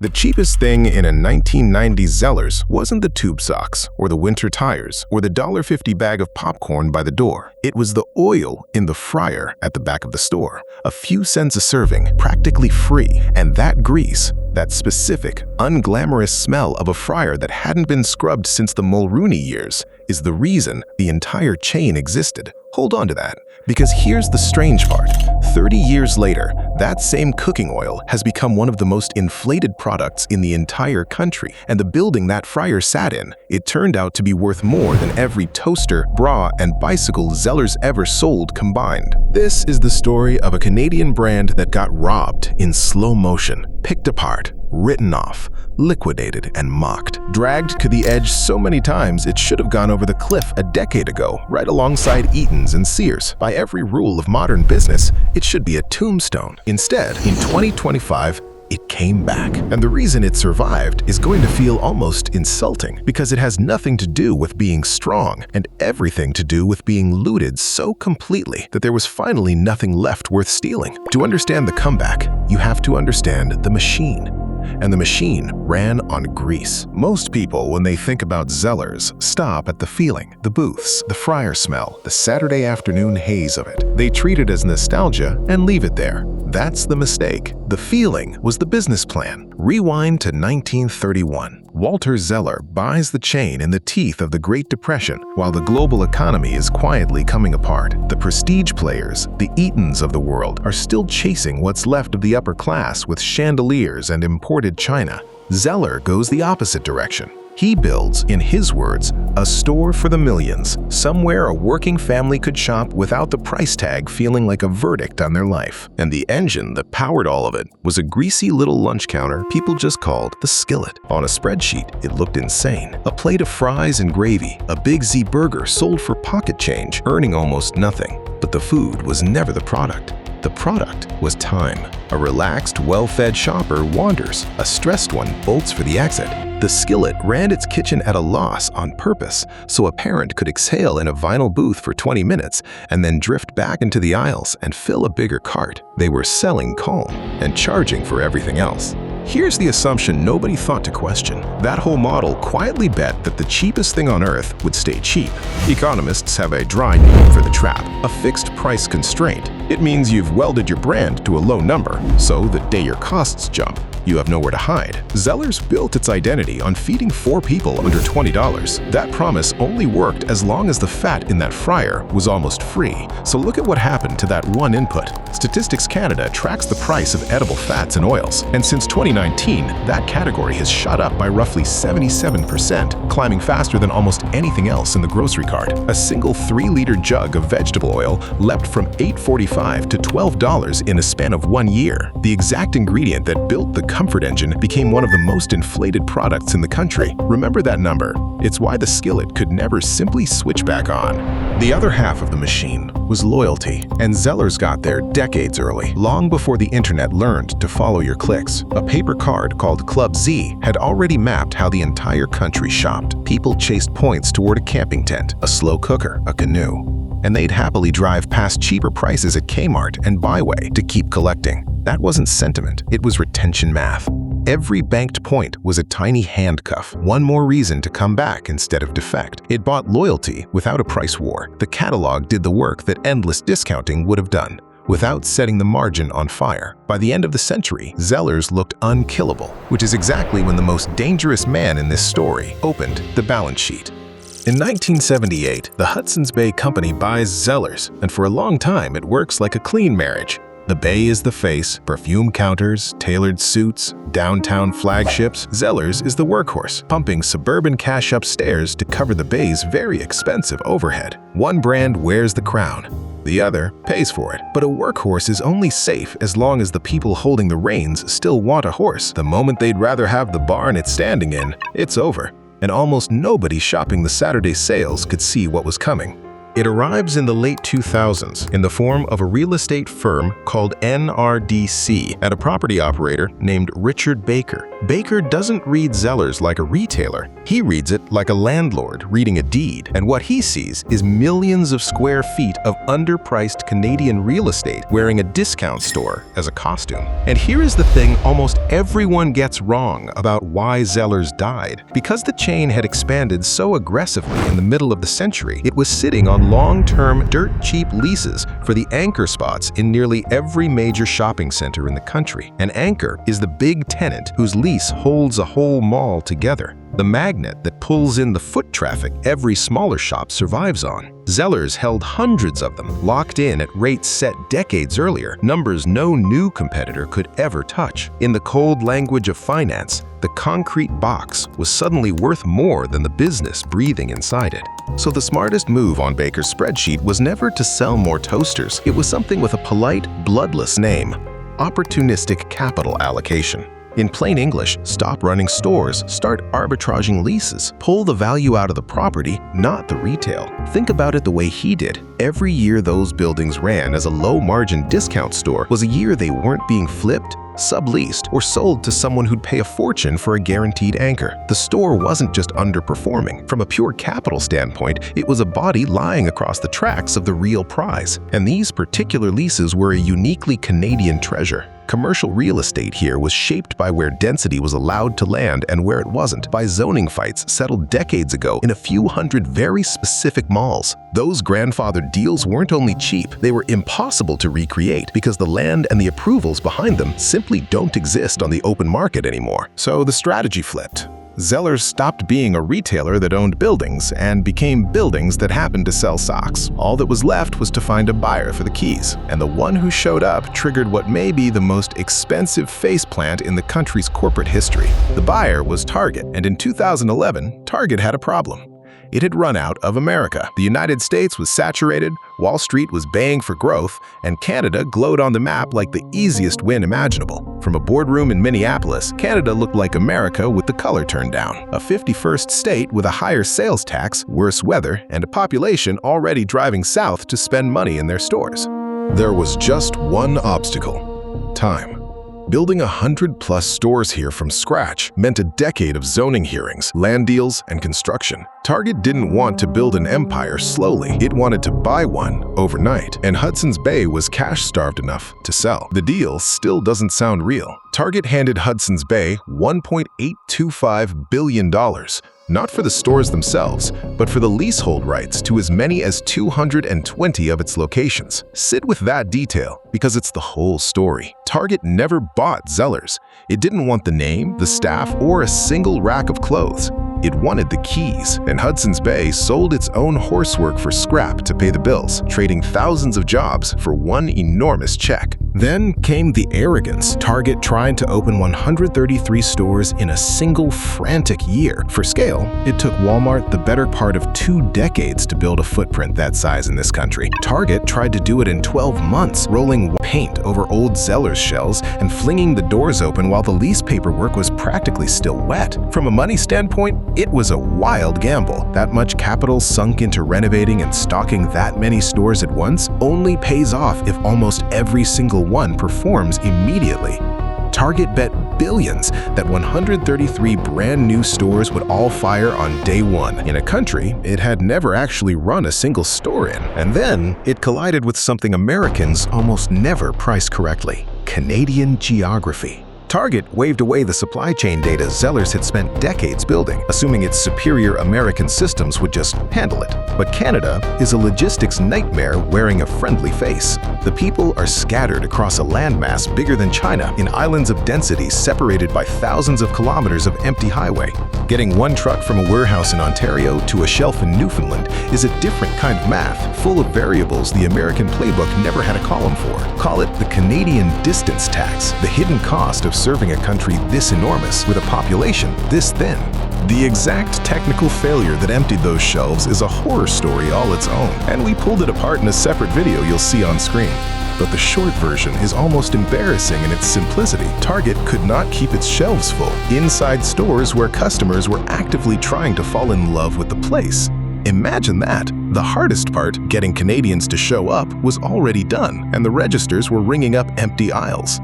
The cheapest thing in a 1990s Zellers wasn't the tube socks, or the winter tires, or the $1.50 bag of popcorn by the door. It was the oil in the fryer at the back of the store. A few cents a serving, practically free. And that grease, that specific, unglamorous smell of a fryer that hadn't been scrubbed since the Mulrooney years, is the reason the entire chain existed. Hold on to that, because here's the strange part. 30 years later, that same cooking oil has become one of the most inflated products in the entire country, and the building that fryer sat in, it turned out to be worth more than every toaster, bra, and bicycle Zellers ever sold combined. This is the story of a Canadian brand that got robbed in slow motion, picked apart, written off, liquidated, and mocked. Dragged to the edge so many times it should have gone over the cliff a decade ago, right alongside Eaton's and Sears. By every rule of modern business, it should be a tombstone. Instead, in 2025, it came back. And the reason it survived is going to feel almost insulting, because it has nothing to do with being strong and everything to do with being looted so completely that there was finally nothing left worth stealing. To understand the comeback, you have to understand the machine. And the machine ran on grease. Most people, when they think about Zellers, stop at the feeling, the booths, the fryer smell, the Saturday afternoon haze of it. They treat it as nostalgia and leave it there. That's the mistake. The feeling was the business plan. Rewind to 1931. Walter Zeller buys the chain in the teeth of the Great Depression while the global economy is quietly coming apart. The prestige players, the Eatons of the world, are still chasing what's left of the upper class with chandeliers and imported china. Zeller goes the opposite direction. He builds, in his words, a store for the millions, somewhere a working family could shop without the price tag feeling like a verdict on their life. And the engine that powered all of it was a greasy little lunch counter people just called the skillet. On a spreadsheet, it looked insane. A plate of fries and gravy, a Big Z burger sold for pocket change, earning almost nothing. But the food was never the product. The product was time. A relaxed, well-fed shopper wanders. A stressed one bolts for the exit. The skillet ran its kitchen at a loss on purpose, so a parent could exhale in a vinyl booth for 20 minutes and then drift back into the aisles and fill a bigger cart. They were selling calm and charging for everything else. Here's the assumption nobody thought to question. That whole model quietly bet that the cheapest thing on earth would stay cheap. Economists have a dry name for the trap, a fixed price constraint. It means you've welded your brand to a low number, so the day your costs jump, you have nowhere to hide. Zellers built its identity on feeding 4 people under $20. That promise only worked as long as the fat in that fryer was almost free. So look at what happened to that one input. Statistics Canada tracks the price of edible fats and oils, and since 2019, that category has shot up by roughly 77%, climbing faster than almost anything else in the grocery cart. A single 3-liter jug of vegetable oil leapt from $8.45 to $12 in a span of 1 year. The exact ingredient that built the comfort engine became one of the most inflated products in the country. Remember that number. It's why the skillet could never simply switch back on. The other half of the machine was loyalty, and Zellers got there decades early, long before the internet learned to follow your clicks. A paper card called Club Z had already mapped how the entire country shopped. People chased points toward a camping tent, a slow cooker, a canoe, and they'd happily drive past cheaper prices at Kmart and Byway to keep collecting. That wasn't sentiment, it was retention math. Every banked point was a tiny handcuff, one more reason to come back instead of defect. It bought loyalty without a price war. The catalog did the work that endless discounting would have done, without setting the margin on fire. By the end of the century, Zellers looked unkillable, which is exactly when the most dangerous man in this story opened the balance sheet. In 1978, the Hudson's Bay Company buys Zellers, and for a long time it works like a clean marriage. The Bay is the face, perfume counters, tailored suits, downtown flagships. Zellers is the workhorse, pumping suburban cash upstairs to cover the Bay's very expensive overhead. One brand wears the crown, the other pays for it. But a workhorse is only safe as long as the people holding the reins still want a horse. The moment they'd rather have the barn it's standing in, it's over. And almost nobody shopping the Saturday sales could see what was coming. It arrives in the late 2000s in the form of a real estate firm called NRDC and a property operator named Richard Baker. Baker doesn't read Zellers like a retailer. He reads it like a landlord reading a deed, and what he sees is millions of square feet of underpriced Canadian real estate wearing a discount store as a costume. And here is the thing almost everyone gets wrong about why Zellers died. Because the chain had expanded so aggressively in the middle of the century, it was sitting on long-term, dirt-cheap leases for the anchor spots in nearly every major shopping center in the country. An anchor is the big tenant whose lease holds a whole mall together, the magnet that pulls in the foot traffic every smaller shop survives on. Zellers held hundreds of them, locked in at rates set decades earlier, numbers no new competitor could ever touch. In the cold language of finance, the concrete box was suddenly worth more than the business breathing inside it. So the smartest move on Baker's spreadsheet was never to sell more toasters. It was something with a polite, bloodless name: opportunistic capital allocation. In plain English, stop running stores, start arbitraging leases, pull the value out of the property, not the retail. Think about it the way he did. Every year those buildings ran as a low-margin discount store was a year they weren't being flipped, subleased, or sold to someone who'd pay a fortune for a guaranteed anchor. The store wasn't just underperforming. From a pure capital standpoint, it was a body lying across the tracks of the real prize. And these particular leases were a uniquely Canadian treasure. Commercial real estate here was shaped by where density was allowed to land and where it wasn't, by zoning fights settled decades ago in a few hundred very specific malls. Those grandfathered deals weren't only cheap, they were impossible to recreate because the land and the approvals behind them simply don't exist on the open market anymore. So the strategy flipped. Zellers stopped being a retailer that owned buildings and became buildings that happened to sell socks. All that was left was to find a buyer for the keys, and the one who showed up triggered what may be the most expensive faceplant in the country's corporate history. The buyer was Target, and in 2011, Target had a problem. It had run out of America. The United States was saturated, Wall Street was baying for growth, and Canada glowed on the map like the easiest win imaginable. From a boardroom in Minneapolis, Canada looked like America with the color turned down. A 51st state with a higher sales tax, worse weather, and a population already driving south to spend money in their stores. There was just one obstacle: time. Building 100+ stores here from scratch meant a decade of zoning hearings, land deals, and construction. Target didn't want to build an empire slowly. It wanted to buy one overnight, and Hudson's Bay was cash-starved enough to sell. The deal still doesn't sound real. Target handed Hudson's Bay $1.825 billion. Not for the stores themselves, but for the leasehold rights to as many as 220 of its locations. Sit with that detail, because it's the whole story. Target never bought Zellers. It didn't want the name, the staff, or a single rack of clothes. It wanted the keys, and Hudson's Bay sold its own horsework for scrap to pay the bills, trading thousands of jobs for one enormous check. Then came the arrogance. Target tried to open 133 stores in a single frantic year. For scale, it took Walmart the better part of 2 decades to build a footprint that size in this country. Target tried to do it in 12 months, rolling paint over old Zellers shelves and flinging the doors open while the lease paperwork was practically still wet. From a money standpoint, it was a wild gamble. That much capital sunk into renovating and stocking that many stores at once only pays off if almost every single one performs immediately. Target bet billions that 133 brand new stores would all fire on day one in a country it had never actually run a single store in. And then it collided with something Americans almost never price correctly: Canadian geography. Target waved away the supply chain data Zellers had spent decades building, assuming its superior American systems would just handle it. But Canada is a logistics nightmare wearing a friendly face. The people are scattered across a landmass bigger than China in islands of density separated by thousands of kilometers of empty highway. Getting one truck from a warehouse in Ontario to a shelf in Newfoundland is a different kind of math, full of variables the American playbook never had a column for. Call it the Canadian distance tax, the hidden cost of serving a country this enormous with a population this thin. The exact technical failure that emptied those shelves is a horror story all its own, and we pulled it apart in a separate video you'll see on screen. But the short version is almost embarrassing in its simplicity. Target could not keep its shelves full inside stores where customers were actively trying to fall in love with the place. Imagine that. The hardest part, getting Canadians to show up, was already done, and the registers were ringing up empty aisles.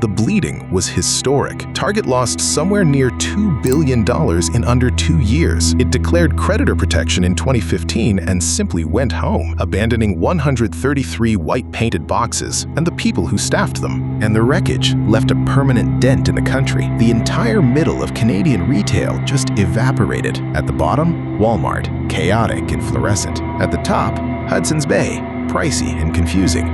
The bleeding was historic. Target lost somewhere near $2 billion in under 2 years. It declared creditor protection in 2015 and simply went home, abandoning 133 white-painted boxes and the people who staffed them. And the wreckage left a permanent dent in the country. The entire middle of Canadian retail just evaporated. At the bottom, Walmart, chaotic and fluorescent. At the top, Hudson's Bay, pricey and confusing.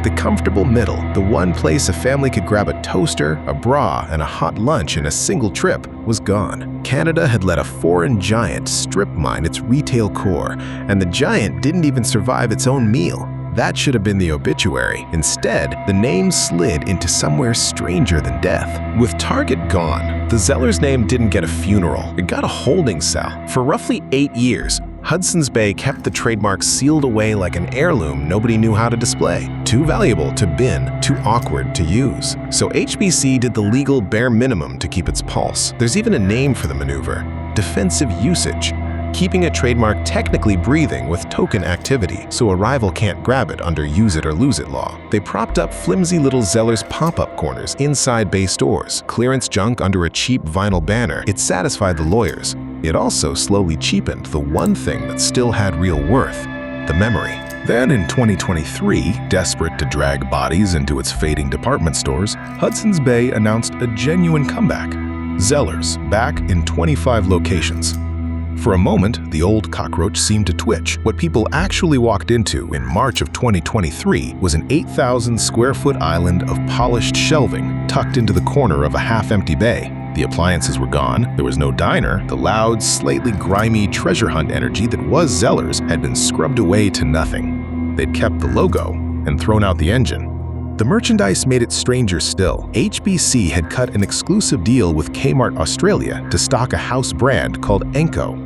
The comfortable middle, the one place a family could grab a toaster, a bra, and a hot lunch in a single trip, was gone. Canada had let a foreign giant strip mine its retail core, and the giant didn't even survive its own meal. That should have been the obituary. Instead, the name slid into somewhere stranger than death. With Target gone, the Zellers name didn't get a funeral. It got a holding cell. For roughly 8 years, Hudson's Bay kept the trademark sealed away like an heirloom nobody knew how to display. Too valuable to bin, too awkward to use. So HBC did the legal bare minimum to keep its pulse. There's even a name for the maneuver: defensive usage. Keeping a trademark technically breathing with token activity so a rival can't grab it under use it or lose it law. They propped up flimsy little Zellers pop-up corners inside Bay stores, clearance junk under a cheap vinyl banner. It satisfied the lawyers. It also slowly cheapened the one thing that still had real worth: the memory. Then in 2023, desperate to drag bodies into its fading department stores, Hudson's Bay announced a genuine comeback. Zellers, back in 25 locations. For a moment, the old cockroach seemed to twitch. What people actually walked into in March of 2023 was an 8,000 square foot island of polished shelving tucked into the corner of a half-empty bay. The appliances were gone, there was no diner, the loud, slightly grimy treasure hunt energy that was Zellers had been scrubbed away to nothing. They'd kept the logo and thrown out the engine. The merchandise made it stranger still. HBC had cut an exclusive deal with Kmart Australia to stock a house brand called Enco.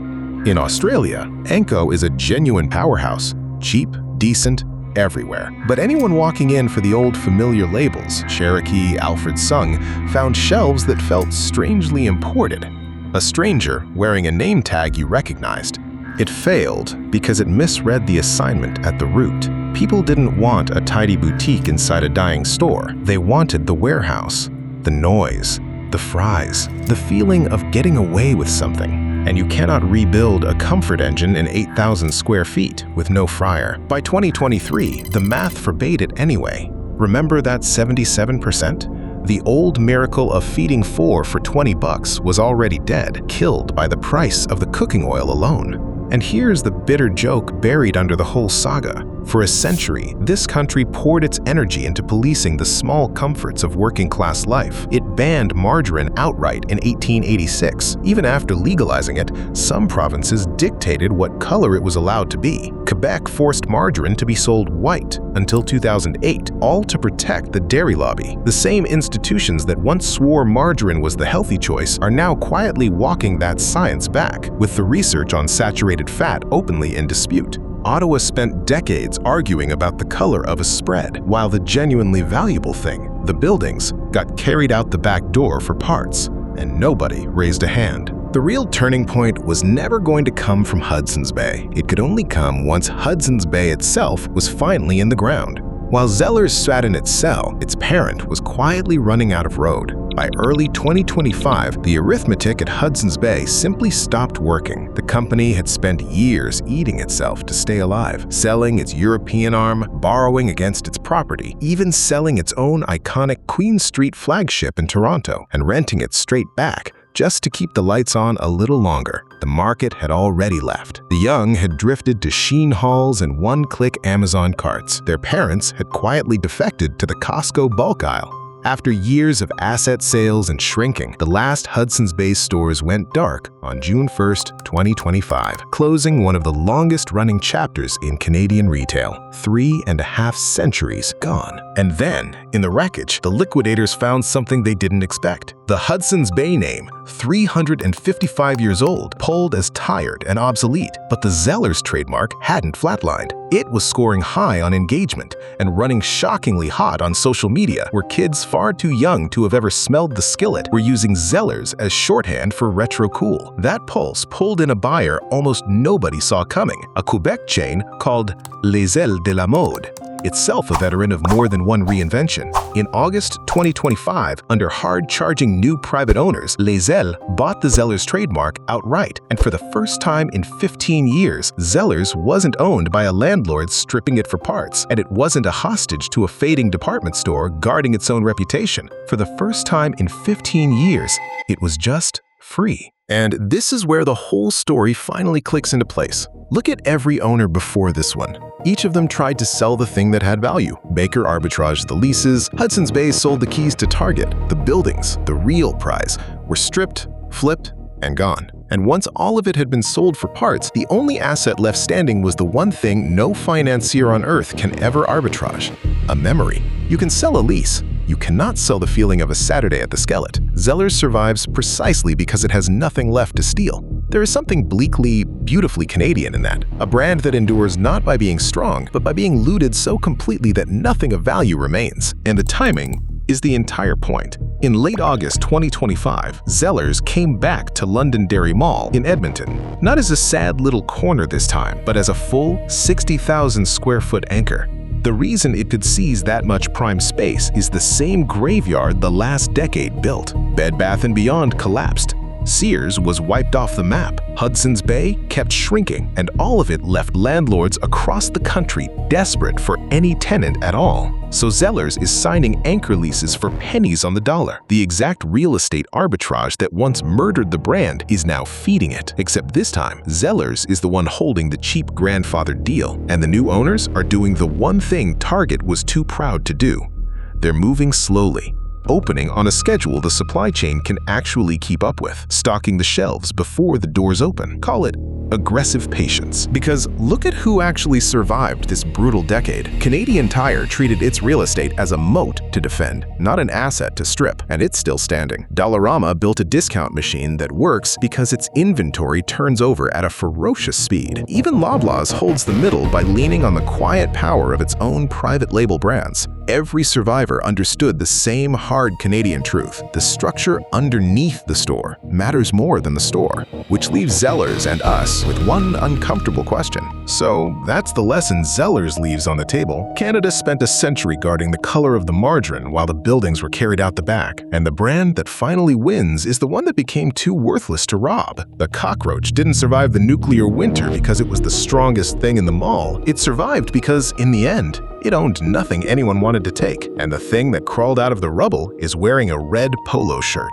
In Australia, Enco is a genuine powerhouse, cheap, decent, everywhere. But anyone walking in for the old familiar labels, Cherokee, Alfred Sung, found shelves that felt strangely imported. A stranger wearing a name tag you recognized. It failed because it misread the assignment at the root. People didn't want a tidy boutique inside a dying store. They wanted the warehouse, the noise, the fries, the feeling of getting away with something. And you cannot rebuild a comfort engine in 8,000 square feet with no fryer. By 2023, the math forbade it anyway. Remember that 77%? The old miracle of feeding 4 for $20 was already dead, killed by the price of the cooking oil alone. And here's the bitter joke buried under the whole saga. For a century, this country poured its energy into policing the small comforts of working-class life. It banned margarine outright in 1886. Even after legalizing it, some provinces dictated what color it was allowed to be. Quebec forced margarine to be sold white until 2008, all to protect the dairy lobby. The same institutions that once swore margarine was the healthy choice are now quietly walking that science back, with the research on saturated fat openly in dispute. Ottawa spent decades arguing about the color of a spread, while the genuinely valuable thing, the buildings, got carried out the back door for parts, and nobody raised a hand. The real turning point was never going to come from Hudson's Bay. It could only come once Hudson's Bay itself was finally in the ground. While Zellers sat in its cell, its parent was quietly running out of road. By early 2025, the arithmetic at Hudson's Bay simply stopped working. The company had spent years eating itself to stay alive, selling its European arm, borrowing against its property, even selling its own iconic Queen Street flagship in Toronto, and renting it straight back, just to keep the lights on a little longer. The market had already left. The young had drifted to Sheen halls and one-click Amazon carts. Their parents had quietly defected to the Costco bulk aisle. After years of asset sales and shrinking, the last Hudson's Bay stores went dark on June 1st, 2025, closing one of the longest-running chapters in Canadian retail. 3.5 centuries gone. And then, in the wreckage, the liquidators found something they didn't expect. The Hudson's Bay name, 355 years old, pulled as tired and obsolete. But the Zellers trademark hadn't flatlined. It was scoring high on engagement and running shockingly hot on social media, where kids far too young to have ever smelled the skillet were using Zellers as shorthand for retro cool. That pulse pulled in a buyer almost nobody saw coming, a Quebec chain called Les Zellers de la Mode, itself a veteran of more than one reinvention. In August 2025, under hard-charging new private owners, Les Zellers bought the Zellers trademark outright, and for the first time in 15 years, Zellers wasn't owned by a landlord stripping it for parts, and it wasn't a hostage to a fading department store guarding its own reputation. For the first time in 15 years, it was just free. And this is where the whole story finally clicks into place. Look at every owner before this one. Each of them tried to sell the thing that had value. Baker arbitraged the leases, Hudson's Bay sold the keys to Target. The buildings, the real prize, were stripped, flipped, and gone. And once all of it had been sold for parts, the only asset left standing was the one thing no financier on earth can ever arbitrage: a memory. You can sell a lease. You cannot sell the feeling of a Saturday at the Skillet. Zellers survives precisely because it has nothing left to steal. There is something bleakly, beautifully Canadian in that. A brand that endures not by being strong, but by being looted so completely that nothing of value remains. And the timing is the entire point. In late August 2025, Zellers came back to Londonderry Mall in Edmonton, not as a sad little corner this time, but as a full 60,000 square foot anchor. The reason it could seize that much prime space is the same graveyard the last decade built. Bed Bath & Beyond collapsed. Sears was wiped off the map. Hudson's Bay kept shrinking, and all of it left landlords across the country desperate for any tenant at all. So Zellers is signing anchor leases for pennies on the dollar. The exact real estate arbitrage that once murdered the brand is now feeding it. Except this time, Zellers is the one holding the cheap grandfather deal, and the new owners are doing the one thing Target was too proud to do. They're moving slowly, opening on a schedule the supply chain can actually keep up with, stocking the shelves before the doors open. Call it aggressive patience. Because look at who actually survived this brutal decade. Canadian Tire treated its real estate as a moat to defend, not an asset to strip, and it's still standing. Dollarama built a discount machine that works because its inventory turns over at a ferocious speed. Even Loblaws holds the middle by leaning on the quiet power of its own private label brands. Every survivor understood the same hard Canadian truth: the structure underneath the store matters more than the store. Which leaves Zellers and us with one uncomfortable question. So that's the lesson Zellers leaves on the table. Canada spent a century guarding the color of the margarine while the buildings were carried out the back. And the brand that finally wins is the one that became too worthless to rob. The cockroach didn't survive the nuclear winter because it was the strongest thing in the mall. It survived because, in the end, it owned nothing anyone wanted to take. And the thing that crawled out of the rubble is wearing a red polo shirt.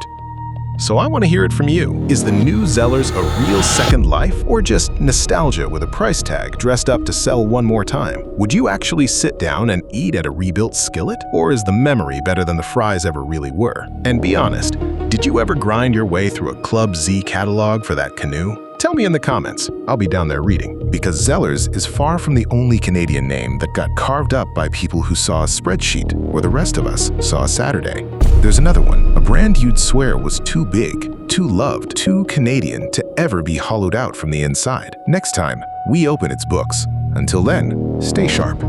So I want to hear it from you. Is the new Zellers a real second life, or just nostalgia with a price tag dressed up to sell one more time? Would you actually sit down and eat at a rebuilt Skillet? Or is the memory better than the fries ever really were? And be honest, did you ever grind your way through a Club Z catalog for that canoe? Tell me in the comments. I'll be down there reading. Because Zellers is far from the only Canadian name that got carved up by people who saw a spreadsheet, or the rest of us saw a Saturday. There's another one, a brand you'd swear was too big, too loved, too Canadian to ever be hollowed out from the inside. Next time, we open its books. Until then, stay sharp.